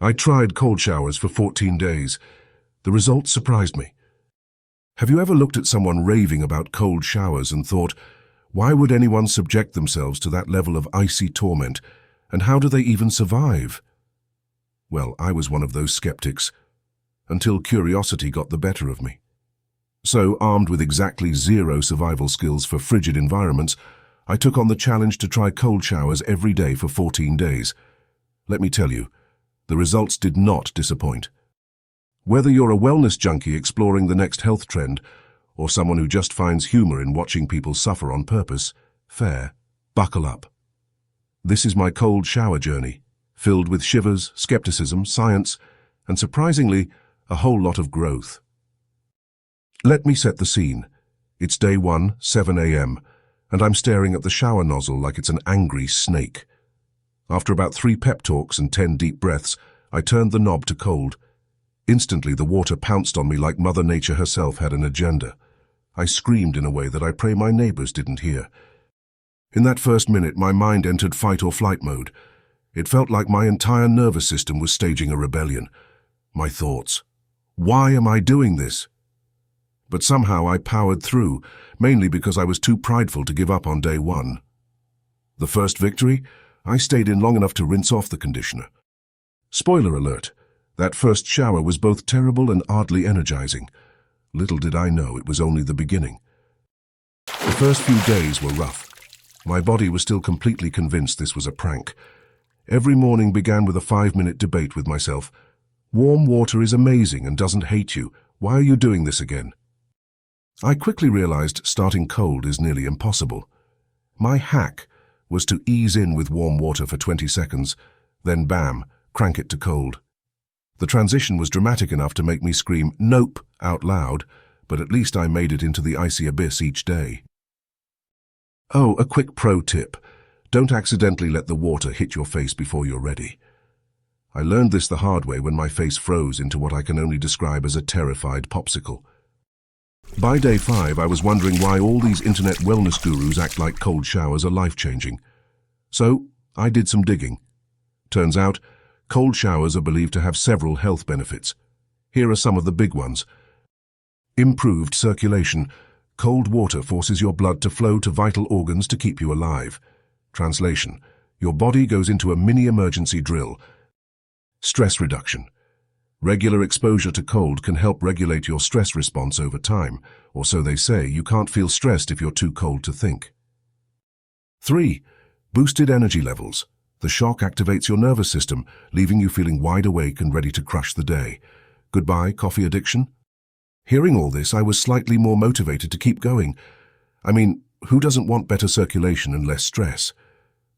I tried cold showers for 14 days. The results surprised me. Have you ever looked at someone raving about cold showers and thought, why would anyone subject themselves to that level of icy torment, and how do they even survive? Well, I was one of those skeptics, until curiosity got the better of me. So, armed with exactly zero survival skills for frigid environments, I took on the challenge to try cold showers every day for 14 days. Let me tell you, the results did not disappoint. Whether you're a wellness junkie exploring the next health trend, or someone who just finds humor in watching people suffer on purpose, buckle up. This is my cold shower journey, filled with shivers, skepticism, science, and surprisingly, a whole lot of growth. Let me set the scene. It's day 1, 7 a.m., and I'm staring at the shower nozzle like it's an angry snake. After about 3 pep talks and 10 deep breaths, I turned the knob to cold. Instantly, the water pounced on me like Mother Nature herself had an agenda. I screamed in a way that I pray my neighbors didn't hear. In that first minute, my mind entered fight or flight mode. It felt like my entire nervous system was staging a rebellion. My thoughts, why am I doing this? But somehow I powered through, mainly because I was too prideful to give up on day 1. The first victory? I stayed in long enough to rinse off the conditioner. Spoiler alert, that first shower was both terrible and oddly energizing. Little did I know it was only the beginning. The first few days were rough. My body was still completely convinced this was a prank. Every morning began with a 5-minute debate with myself. Warm water is amazing and doesn't hate you. Why are you doing this again? I quickly realized starting cold is nearly impossible. My hack was to ease in with warm water for 20 seconds, then bam, crank it to cold. The transition was dramatic enough to make me scream "nope" out loud, but at least I made it into the icy abyss each day. Oh, a quick pro tip. Don't accidentally let the water hit your face before you're ready. I learned this the hard way when my face froze into what I can only describe as a terrified popsicle. By day 5, I was wondering why all these internet wellness gurus act like cold showers are life-changing. So, I did some digging. Turns out, cold showers are believed to have several health benefits. Here are some of the big ones. Improved circulation. Cold water forces your blood to flow to vital organs to keep you alive. Translation: your body goes into a mini-emergency drill. Stress reduction. Regular exposure to cold can help regulate your stress response over time, or so they say. You can't feel stressed if you're too cold to think. 3. Boosted energy levels. The shock activates your nervous system, leaving you feeling wide awake and ready to crush the day. Goodbye, coffee addiction? Hearing all this, I was slightly more motivated to keep going. I mean, who doesn't want better circulation and less stress?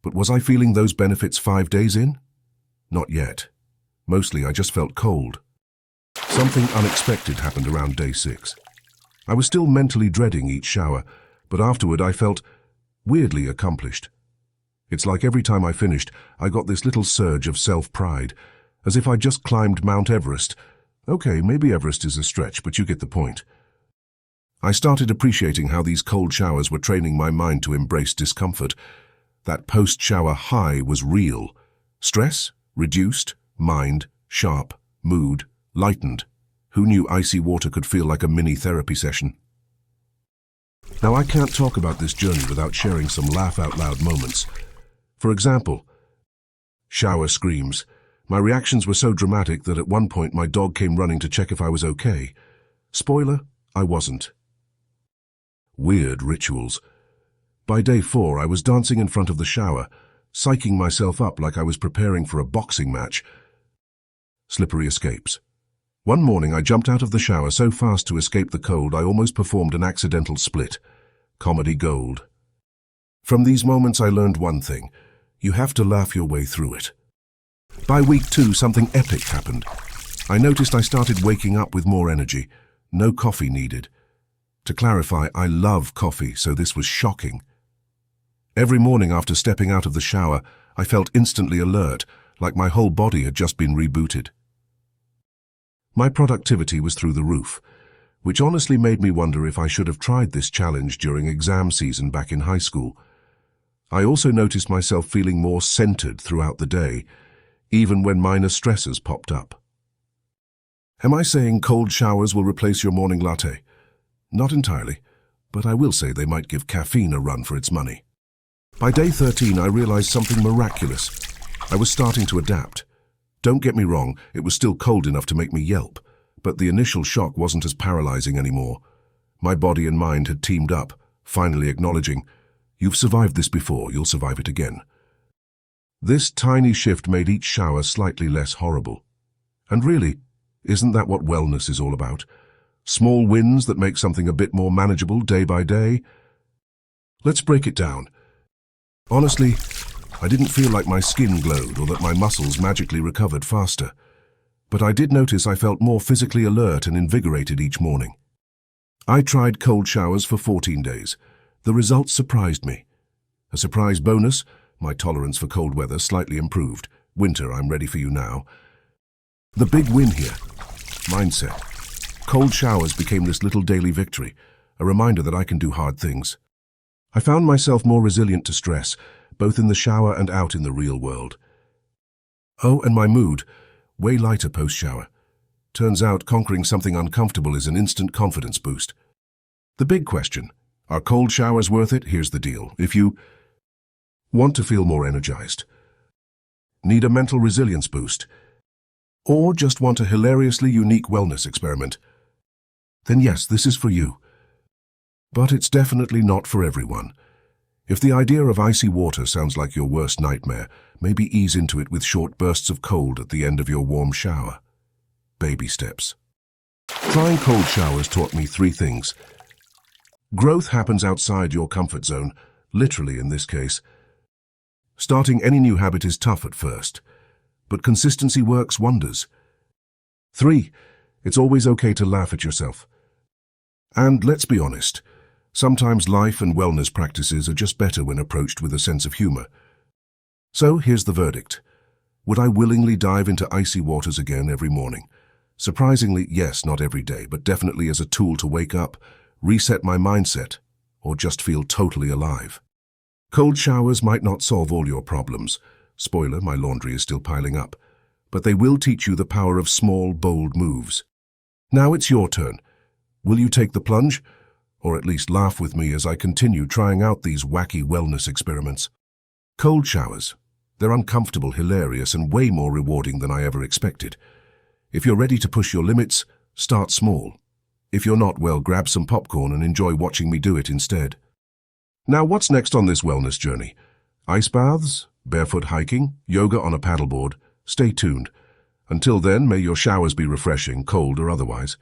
But was I feeling those benefits 5 days in? Not yet. Mostly I just felt cold. Something unexpected happened around day 6. I was still mentally dreading each shower, but afterward I felt weirdly accomplished. It's like every time I finished, I got this little surge of self-pride, as if I just climbed Mount Everest. Okay, maybe Everest is a stretch, but you get the point. I started appreciating how these cold showers were training my mind to embrace discomfort. That post-shower high was real. Stress reduced, mind sharp, mood lightened. Who knew icy water could feel like a mini therapy session? Now, I can't talk about this journey without sharing some laugh-out-loud moments. For example, shower screams. My reactions were so dramatic that at one point my dog came running to check if I was okay. Spoiler, I wasn't. Weird rituals. By day 4, I was dancing in front of the shower, psyching myself up like I was preparing for a boxing match. Slippery escapes. One morning I jumped out of the shower so fast to escape the cold I almost performed an accidental split. Comedy gold. From these moments I learned one thing. You have to laugh your way through it. By week 2, something epic happened. I noticed I started waking up with more energy. No coffee needed. To clarify, I love coffee, so this was shocking. Every morning after stepping out of the shower, I felt instantly alert, like my whole body had just been rebooted. My productivity was through the roof, which honestly made me wonder if I should have tried this challenge during exam season back in high school. I also noticed myself feeling more centered throughout the day. even when minor stressors popped up. Am I saying cold showers will replace your morning latte? Not entirely, but I will say they might give caffeine a run for its money. By day 13, I realized something miraculous. I was starting to adapt. Don't get me wrong, it was still cold enough to make me yelp, but the initial shock wasn't as paralyzing anymore. My body and mind had teamed up, finally acknowledging, "You've survived this before, you'll survive it again." This tiny shift made each shower slightly less horrible. And really, isn't that what wellness is all about? Small wins that make something a bit more manageable day by day? Let's break it down. Honestly, I didn't feel like my skin glowed or that my muscles magically recovered faster. But I did notice I felt more physically alert and invigorated each morning. I tried cold showers for 14 days. The results surprised me. A surprise bonus, my tolerance for cold weather slightly improved. Winter, I'm ready for you now. The big win here, mindset. Cold showers became this little daily victory, a reminder that I can do hard things. I found myself more resilient to stress, both in the shower and out in the real world. Oh, and my mood, way lighter post-shower. Turns out conquering something uncomfortable is an instant confidence boost. The big question, are cold showers worth it? Here's the deal. If you want to feel more energized, need a mental resilience boost, or just want a hilariously unique wellness experiment, then yes, this is for you. But it's definitely not for everyone. If the idea of icy water sounds like your worst nightmare, maybe ease into it with short bursts of cold at the end of your warm shower. Baby steps. Trying cold showers taught me 3 things. Growth happens outside your comfort zone, literally in this case. Starting any new habit is tough at first, but consistency works wonders. 3, it's always okay to laugh at yourself. And let's be honest, sometimes life and wellness practices are just better when approached with a sense of humor. So here's the verdict. Would I willingly dive into icy waters again every morning? Surprisingly, yes, not every day, but definitely as a tool to wake up, reset my mindset, or just feel totally alive. Cold showers might not solve all your problems. Spoiler, my laundry is still piling up. But they will teach you the power of small, bold moves. Now it's your turn. Will you take the plunge? Or at least laugh with me as I continue trying out these wacky wellness experiments? Cold showers. They're uncomfortable, hilarious, and way more rewarding than I ever expected. If you're ready to push your limits, start small. If you're not, well, grab some popcorn and enjoy watching me do it instead. Now, what's next on this wellness journey? Ice baths? Barefoot hiking? Yoga on a paddleboard? Stay tuned. Until then, may your showers be refreshing, cold or otherwise.